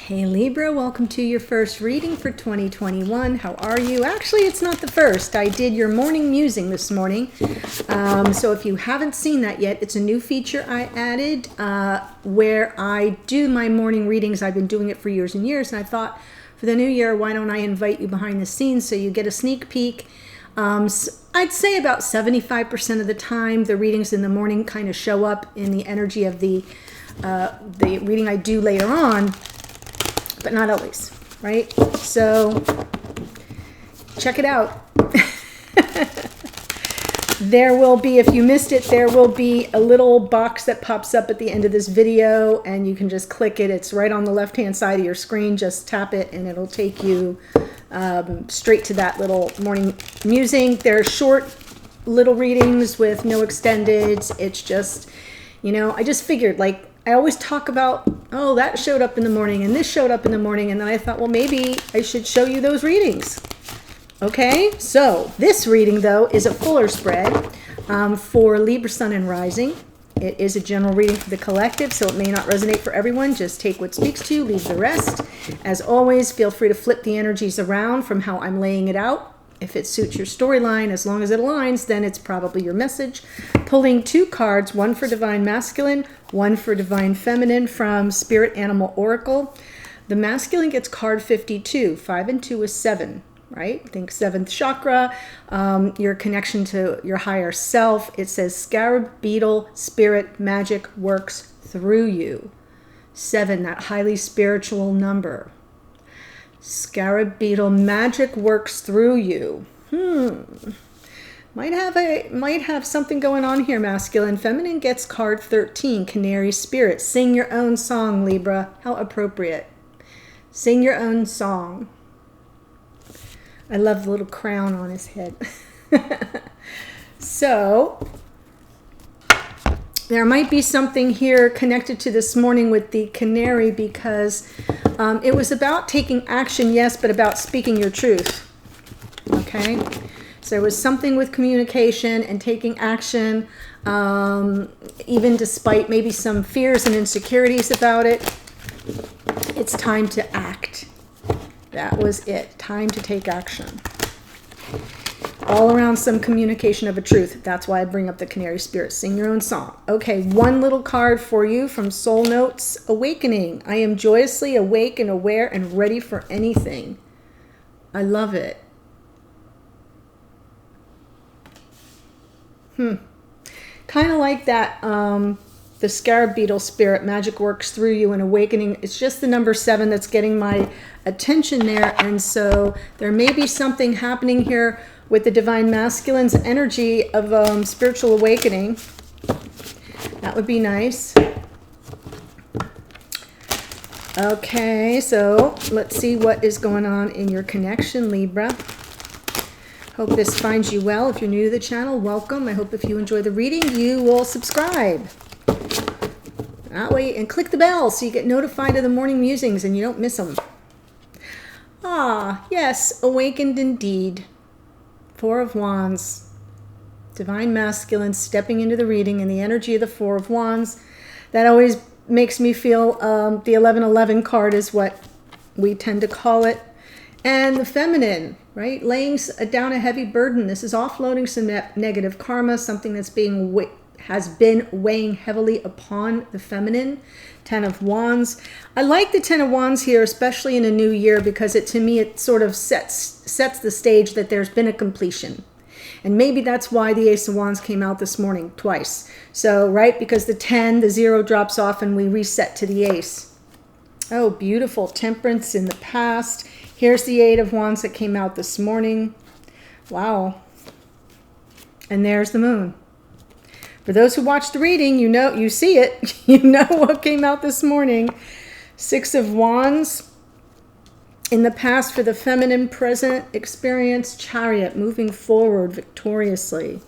Hey Libra, welcome to your first reading for 2021. How are you? Actually, it's not the first. I did your morning musing this morning. So if you haven't seen that yet, it's a new feature I added where I do my morning readings. I've been doing it for years and years, and I thought for the new year, why don't I invite you behind the scenes so you get a sneak peek. I'd say about 75% of the time, the readings in the morning kind of show up in the energy of the reading I do later on, but not always, right? So check it out. There will be, if you missed it, there will be a little box that pops up at the end of this video, and you can just click it. It's right on the left-hand side of your screen. Just tap it, and it'll take you straight to that little morning musing. They're short little readings with no extendeds. It's just, you know, I just figured, like, I always talk about, oh, that showed up in the morning and this showed up in the morning. And then I thought, well, maybe I should show you those readings. Okay, so this reading, though, is a fuller spread for Libra, Sun, and Rising. It is a general reading for the collective, so it may not resonate for everyone. Just take what speaks to you, leave the rest. As always, feel free to flip the energies around from how I'm laying it out. If it suits your storyline, as long as it aligns, then it's probably your message. Pulling two cards, one for Divine Masculine, one for Divine Feminine from Spirit Animal Oracle. The masculine gets card 52. 5 and 2 is 7, right? Think 7th chakra, your connection to your higher self. It says scarab, beetle, spirit, magic works through you. 7, that highly spiritual number. Scarab, beetle, magic works through you. Might have something going on here, masculine. Feminine gets card 13, canary spirit. Sing your own song, Libra. How appropriate. Sing your own song. I love the little crown on his head. So there might be something here connected to this morning with the canary, because it was about taking action, yes, but about speaking your truth. Okay? So there was something with communication and taking action, even despite maybe some fears and insecurities about it. It's time to act. That was it. Time to take action. All around some communication of a truth. That's why I bring up the canary spirit. Sing your own song. Okay, one little card for you from Soul Notes. Awakening. I am joyously awake and aware and ready for anything. I love it. Kind of like that, the scarab beetle spirit, magic works through you, and awakening. It's just the number 7 that's getting my attention there. And so there may be something happening here with the Divine Masculine's energy of spiritual awakening. That would be nice. Okay, so let's see what is going on in your connection, Libra. Hope this finds you well. If you're new to the channel, welcome. I hope if you enjoy the reading, you will subscribe. That way, and click the bell so you get notified of the morning musings and you don't miss them. Ah, yes, awakened indeed. 4 of Wands. Divine Masculine stepping into the reading in the energy of the 4 of Wands. That always makes me feel the 1111 card is what we tend to call it. And the feminine, right? Laying down a heavy burden. This is offloading some negative karma, something that's has been weighing heavily upon the feminine. 10 of Wands. I like the 10 of Wands here, especially in a new year, because to me it sort of sets the stage that there's been a completion. And maybe that's why the Ace of Wands came out this morning twice. So, right, because the 10, the 0 drops off and we reset to the Ace. Oh, beautiful. Temperance in the past. Here's the 8 of Wands that came out this morning. Wow. And there's the Moon. For those who watch the reading, you know, you see it. You know what came out this morning. 6 of Wands. In the past for the feminine, present experience, Chariot, moving forward victoriously.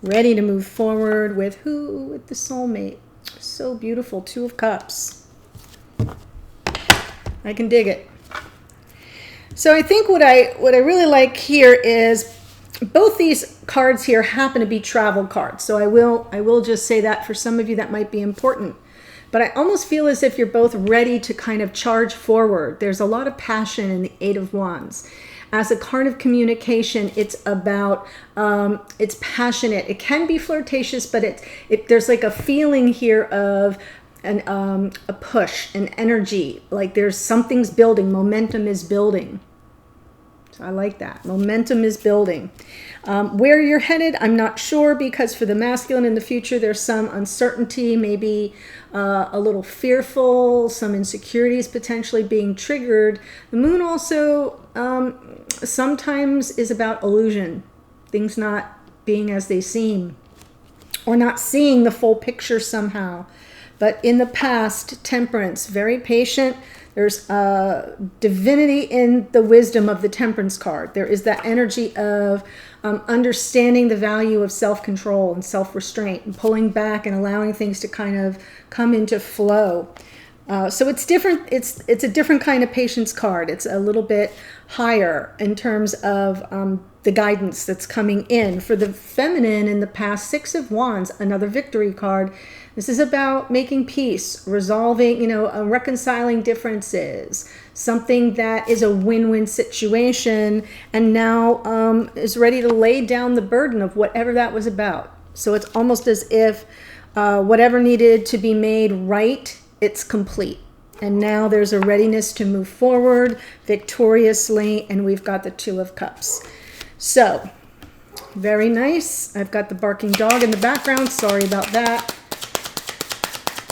Ready to move forward with who? With the soulmate. So beautiful. 2 of Cups. I can dig it. So I think what I really like here is both these cards here happen to be travel cards. So I will just say that for some of you that might be important. but I almost feel as if you're both ready to kind of charge forward. There's a lot of passion in the Eight of Wands. As a card of communication, it's about, it's passionate. It can be flirtatious, but there's like a feeling here of a push, an energy, like there's something's building, momentum is building. So I like that. Momentum is building. Where you're headed, I'm not sure, because for the masculine in the future, there's some uncertainty, maybe a little fearful, some insecurities potentially being triggered. The moon also sometimes is about illusion, things not being as they seem, or not seeing the full picture somehow. But in the past, temperance, very patient. There's divinity in the wisdom of the temperance card. There is that energy of understanding the value of self-control and self-restraint and pulling back and allowing things to kind of come into flow. So it's different. It's a different kind of patience card. It's a little bit higher in terms of the guidance that's coming in. For the feminine in the past, Six of Wands, another victory card. This is about making peace, resolving, reconciling differences, something that is a win-win situation, and now is ready to lay down the burden of whatever that was about. So it's almost as if whatever needed to be made right, it's complete. And now there's a readiness to move forward victoriously, and we've got the Two of Cups. So, very nice. I've got the barking dog in the background. Sorry about that.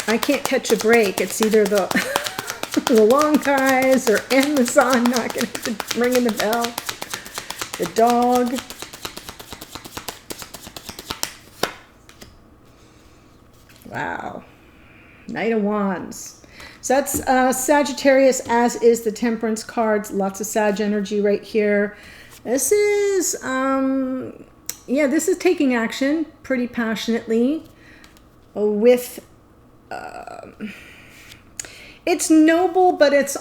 I can't catch a break. It's either the the long guys or Amazon knocking at the ringing the bell. The dog. Wow. Knight of Wands. So that's Sagittarius, as is the Temperance cards. Lots of Sag energy right here. This is, this is taking action pretty passionately with, it's noble, but it's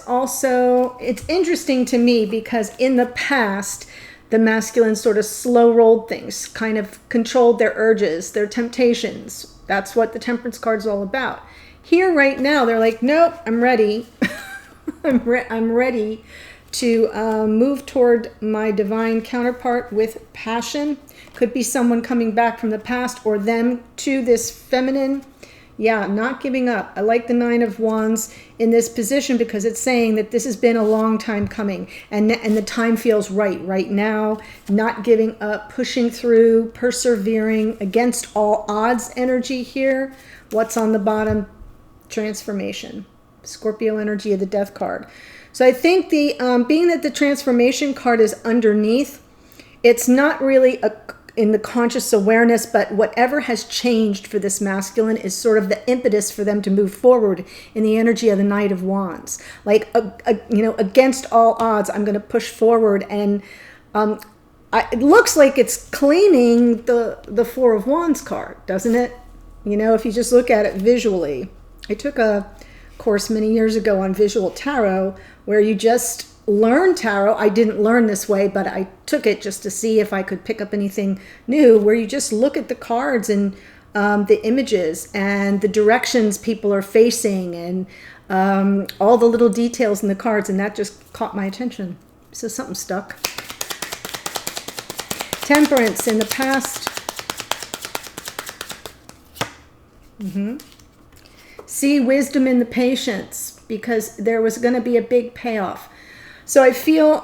interesting to me because in the past, the masculine sort of slow-rolled things, kind of controlled their urges, their temptations. That's what the Temperance card is all about. Here right now, they're like, nope, I'm ready. I'm ready to move toward my divine counterpart with passion. Could be someone coming back from the past or them to this feminine. Yeah, not giving up. I like the Nine of Wands in this position because it's saying that this has been a long time coming and the time feels right now. Not giving up, pushing through, persevering against all odds energy here. What's on the bottom? Transformation. Scorpio energy of the Death card. So I think the being that the transformation card is underneath, it's not really in the conscious awareness, but whatever has changed for this masculine is sort of the impetus for them to move forward in the energy of the Knight of Wands. Like, against all odds, I'm going to push forward. And it looks like it's claiming the Four of Wands card, doesn't it? If you just look at it visually. I took a course many years ago on visual tarot where you just learn tarot. I didn't learn this way, but I took it just to see if I could pick up anything new, where you just look at the cards and the images and the directions people are facing and all the little details in the cards, and that just caught my attention. So something stuck. Temperance in the past. See wisdom in the patience, because there was going to be a big payoff. So I feel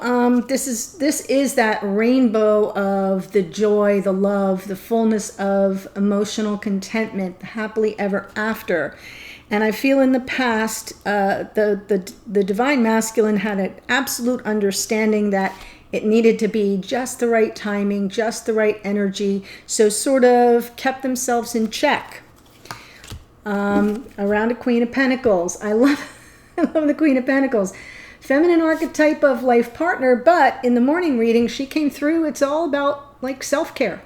this is that rainbow of the joy, the love, the fullness of emotional contentment, the happily ever after. And I feel in the past, the divine masculine had an absolute understanding that it needed to be just the right timing, just the right energy, so sort of kept themselves in check. Around a Queen of Pentacles. I love the Queen of Pentacles. Feminine archetype of life partner, but in the morning reading, she came through. It's all about like self-care,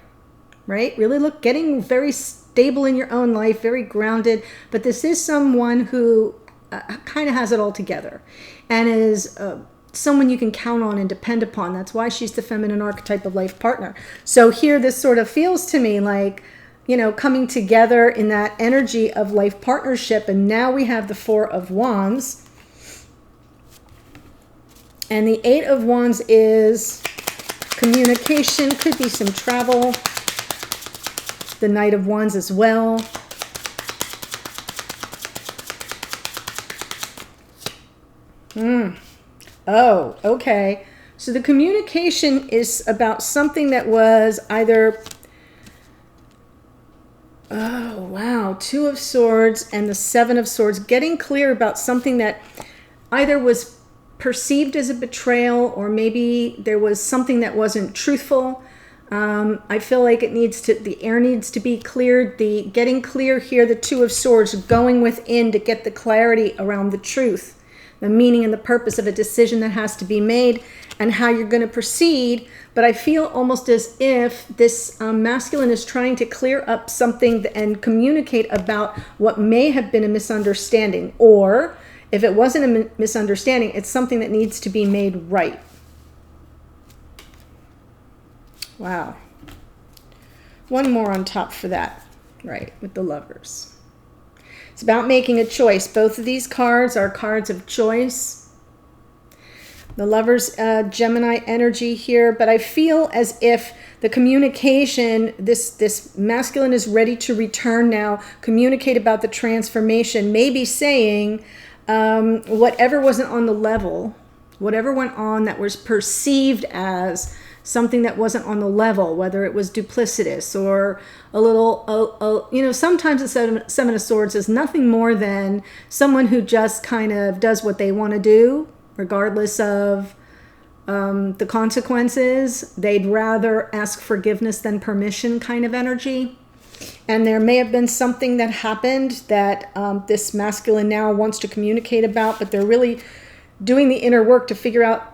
right? Really getting very stable in your own life, very grounded. But this is someone who kind of has it all together and is someone you can count on and depend upon. That's why she's the feminine archetype of life partner. So here, this sort of feels to me like you know, coming together in that energy of life partnership. And now we have the Four of Wands. And the Eight of Wands is communication, could be some travel. The Knight of Wands as well. Oh, okay. So the communication is about something that was either, oh, wow, Two of Swords and the Seven of Swords, getting clear about something that either was perceived as a betrayal, or maybe there was something that wasn't truthful. I feel like it needs to, the air needs to be cleared. The getting clear here, the Two of Swords, going within to get the clarity around the truth, the meaning and the purpose of a decision that has to be made and how you're going to proceed. But I feel almost as if this masculine is trying to clear up something and communicate about what may have been a misunderstanding, or if it wasn't a misunderstanding, it's something that needs to be made right. Wow. One more on top for that, right, with the Lovers. It's about making a choice. Both of these cards are cards of choice. The Lovers, Gemini energy here, but I feel as if the communication, this masculine is ready to return now, communicate about the transformation, maybe saying, whatever wasn't on the level, whatever went on that was perceived as something that wasn't on the level, whether it was duplicitous or a little, you know, sometimes the Seven of Swords is nothing more than someone who just kind of does what they want to do, regardless of the consequences. They'd rather ask forgiveness than permission kind of energy. And there may have been something that happened that this masculine now wants to communicate about, but they're really doing the inner work to figure out,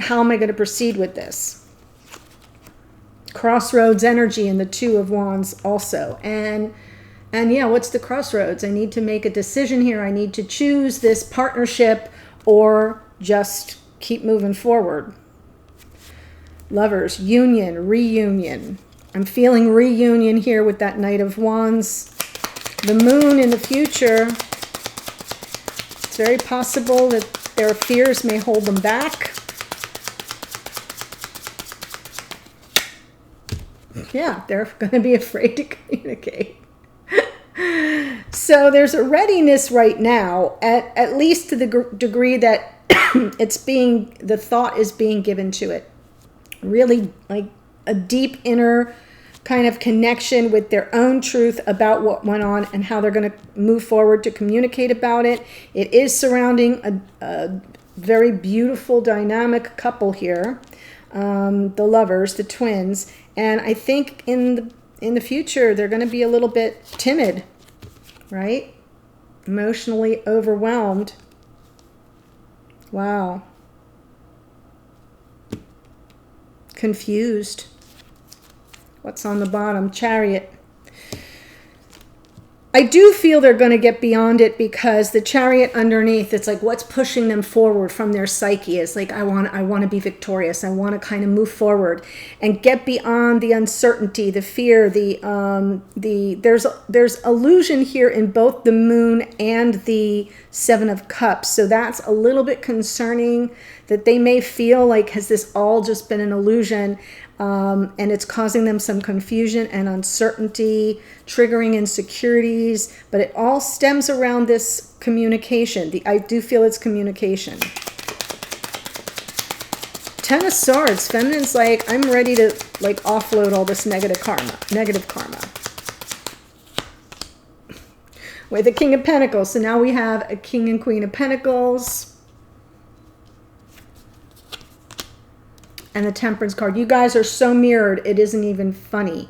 how am I going to proceed with this? Crossroads energy in the Two of Wands also. And yeah, what's the crossroads? I need to make a decision here. I need to choose this partnership or just keep moving forward. Lovers, union, reunion. I'm feeling reunion here with that Knight of Wands. The Moon in the future. It's very possible that their fears may hold them back. Yeah, they're going to be afraid to communicate. So there's a readiness right now, at least to the degree that the thought is being given to it. Really like a deep inner kind of connection with their own truth about what went on and how they're going to move forward to communicate about it. It is surrounding a very beautiful, dynamic couple here, the Lovers, the twins. And I think in the future, they're going to be a little bit timid, right? Emotionally overwhelmed. Wow. Confused. What's on the bottom? Chariot. I do feel they're going to get beyond it, because the Chariot underneath, it's like what's pushing them forward from their psyche is like, I want to be victorious. I want to kind of move forward and get beyond the uncertainty, the fear, there's illusion here in both the Moon and the Seven of Cups. So that's a little bit concerning, that they may feel like, has this all just been an illusion? And it's causing them some confusion and uncertainty, triggering insecurities, but it all stems around this communication. I do feel it's communication. Ten of Swords, feminine's like, I'm ready to like offload all this negative karma. With the King of Pentacles. So now we have a King and Queen of Pentacles. And the Temperance card. You guys are so mirrored, it isn't even funny.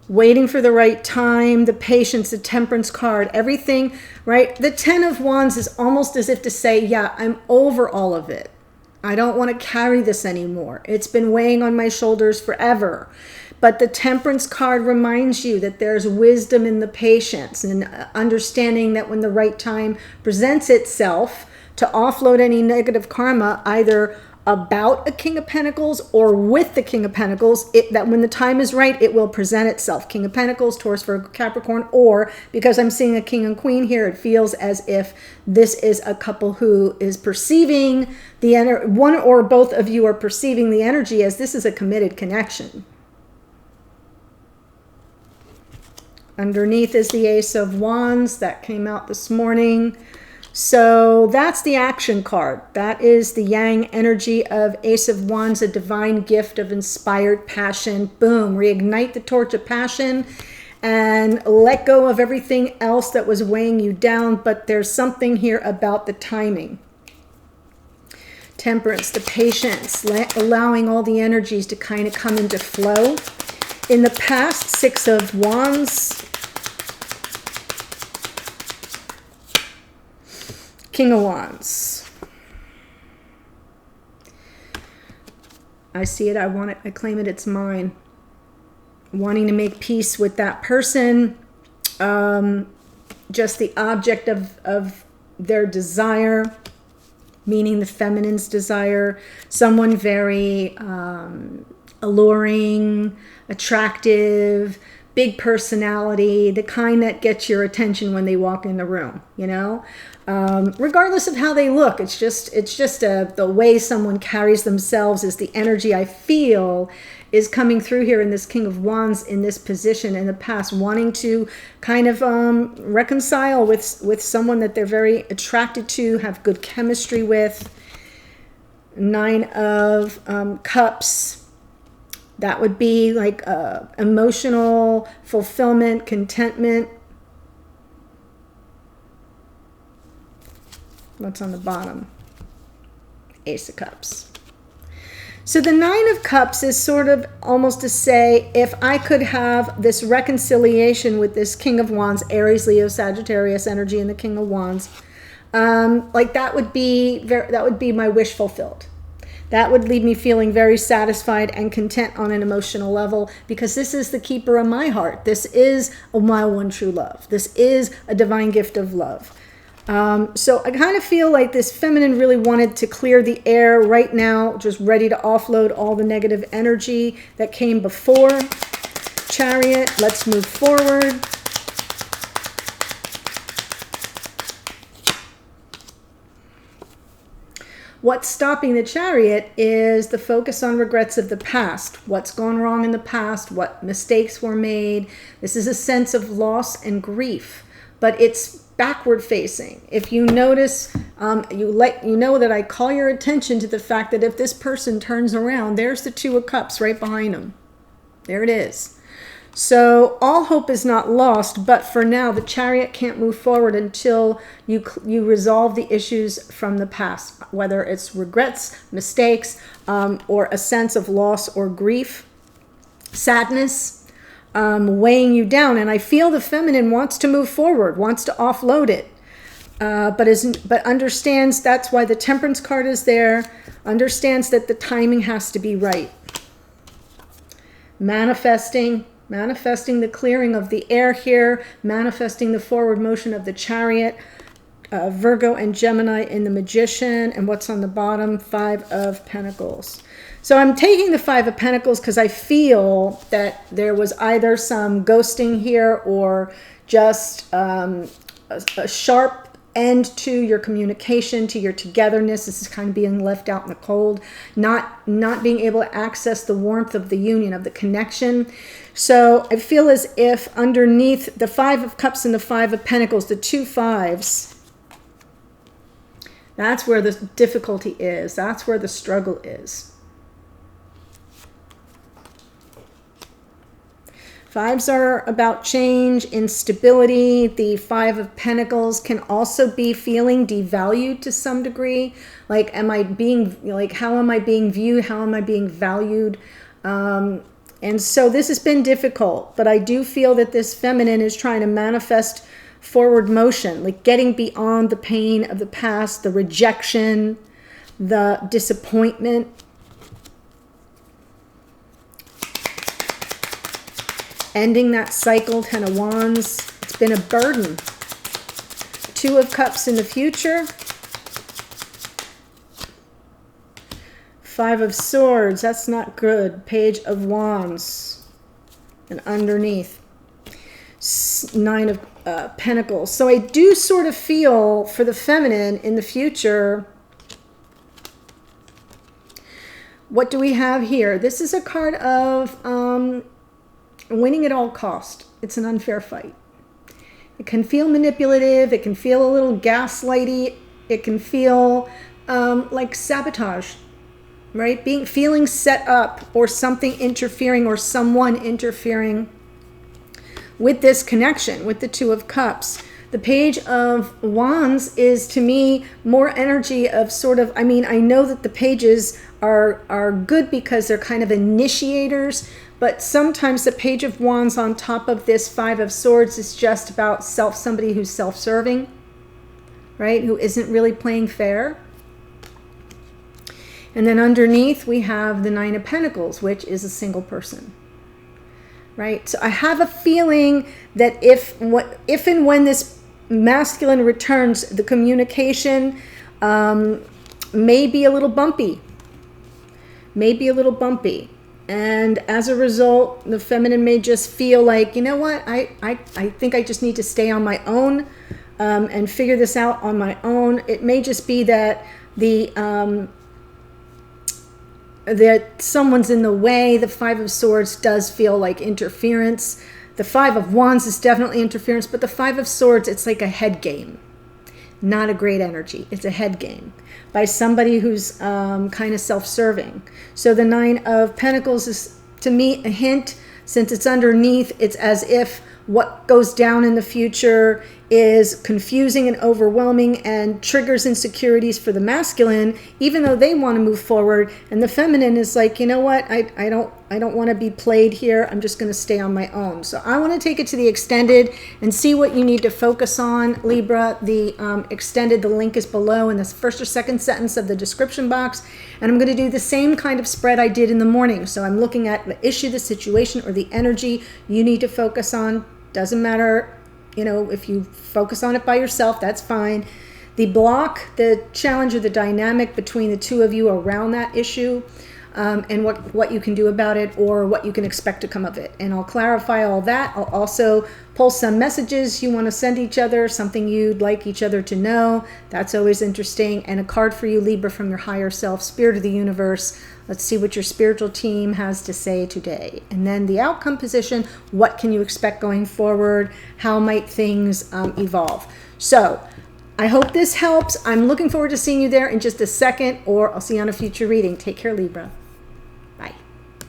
Waiting for the right time, the patience, the Temperance card, everything, right? The Ten of Wands is almost as if to say, yeah, I'm over all of it. I don't want to carry this anymore. It's been weighing on my shoulders forever. But the Temperance card reminds you that there's wisdom in the patience and understanding that when the right time presents itself to offload any negative karma, either about a King of Pentacles or with the King of Pentacles, that when the time is right, it will present itself. King of Pentacles, Taurus, Virgo, Capricorn, or because I'm seeing a King and Queen here, it feels as if this is a couple who is perceiving the energy. One or both of you are perceiving the energy as this is a committed connection. Underneath is the Ace of Wands that came out this morning. So that's the action card. That is the yang energy of Ace of Wands, a divine gift of inspired passion. Boom, reignite the torch of passion and let go of everything else that was weighing you down. But there's something here about the timing. Temperance, the patience, allowing all the energies to kind of come into flow. In the past, Six of Wands, King of Wands. I see it, I want it, I claim it, it's mine. Wanting to make peace with that person. Just the object of their desire, meaning the feminine's desire. Someone very alluring, attractive, big personality, the kind that gets your attention when they walk in the room, you know? Regardless of how they look, it's just the way someone carries themselves is the energy I feel is coming through here in this King of Wands in this position in the past, wanting to kind of reconcile with someone that they're very attracted to, have good chemistry with. Nine of Cups. That would be like emotional fulfillment, contentment. What's on the bottom? Ace of Cups. So the Nine of Cups is sort of almost to say, if I could have this reconciliation with this King of Wands, Aries, Leo, Sagittarius energy, and the King of Wands, like that would be my wish fulfilled. That would leave me feeling very satisfied and content on an emotional level, because this is the keeper of my heart. This is my one true love. This is a divine gift of love. So I kind of feel like this feminine really wanted to clear the air right now, just ready to offload all the negative energy that came before. Chariot, let's move forward. What's stopping the Chariot is the focus on regrets of the past. What's gone wrong in the past, what mistakes were made. This is a sense of loss and grief, but it's backward facing. If you notice, you know that I call your attention to the fact that if this person turns around, there's the Two of Cups right behind them. There it is. So all hope is not lost, but for now, the Chariot can't move forward until you resolve the issues from the past, whether it's regrets, mistakes, or a sense of loss or grief, sadness, weighing you down. And I feel the feminine wants to move forward, wants to offload it, but understands that's why the Temperance card is there, understands that the timing has to be right. Manifesting the clearing of the air here, manifesting the forward motion of the Chariot, Virgo and Gemini in the Magician, and what's on the bottom? Five of Pentacles. So I'm taking the Five of Pentacles because I feel that there was either some ghosting here or just a sharp end to your communication, to your togetherness. This is kind of being left out in the cold, not being able to access the warmth of the union, of the connection. So I feel as if underneath the Five of Cups and the Five of Pentacles, the two fives, that's where the difficulty is. That's where the struggle is. Fives are about change, instability. The Five of Pentacles can also be feeling devalued to some degree. Like, how am I being viewed? How am I being valued? And so this has been difficult, but I do feel that this feminine is trying to manifest forward motion, like getting beyond the pain of the past, the rejection, the disappointment. Ending that cycle, Ten of Wands. It's been a burden. Two of Cups in the future. Five of Swords, that's not good. Page of Wands, and underneath, Nine of Pentacles. So I do sort of feel for the feminine in the future. What do we have here? This is a card of winning at all cost. It's an unfair fight. It can feel manipulative. It can feel a little gaslighty. It can feel like sabotage, right? Feeling set up, or something interfering, or someone interfering with this connection, with the Two of Cups. The Page of Wands is, to me, more energy of sort of, I mean, I know that the pages are good because they're kind of initiators, but sometimes the Page of Wands on top of this Five of Swords is just about somebody who's self-serving, right? Who isn't really playing fair. And then underneath we have the Nine of Pentacles, which is a single person, right? So I have a feeling that if and when this masculine returns, the communication may be a little bumpy, and as a result, the feminine may just feel like, you know what, I think I just need to stay on my own and figure this out on my own. It may just be that that someone's in the way. The Five of Swords does feel like interference. The Five of Wands is definitely interference, but the Five of Swords, it's like a head game. Not a great energy. It's a head game by somebody who's kind of self-serving. So the Nine of Pentacles is, to me, a hint. Since it's underneath, it's as if what goes down in the future is confusing and overwhelming and triggers insecurities for the masculine, even though they want to move forward. And the feminine is like, you know what, I don't want to be played here. I'm just going to stay on my own. So I want to take it to the extended and see what you need to focus on, Libra. The extended, the link is below in the first or second sentence of the description box. And I'm going to do the same kind of spread I did in the morning. So I'm looking at the issue, the situation, or the energy you need to focus on. Doesn't matter, you know, if you focus on it by yourself, that's fine. The block, the challenge, or the dynamic between the two of you around that issue, and what you can do about it, or what you can expect to come of it. And I'll clarify all that. I'll also pull some messages you want to send each other, something you'd like each other to know. That's always interesting. And a card for you, Libra, from your higher self, Spirit of the Universe. Let's see what your spiritual team has to say today. And then the outcome position, what can you expect going forward? How might things evolve? So I hope this helps. I'm looking forward to seeing you there in just a second, or I'll see you on a future reading. Take care, Libra.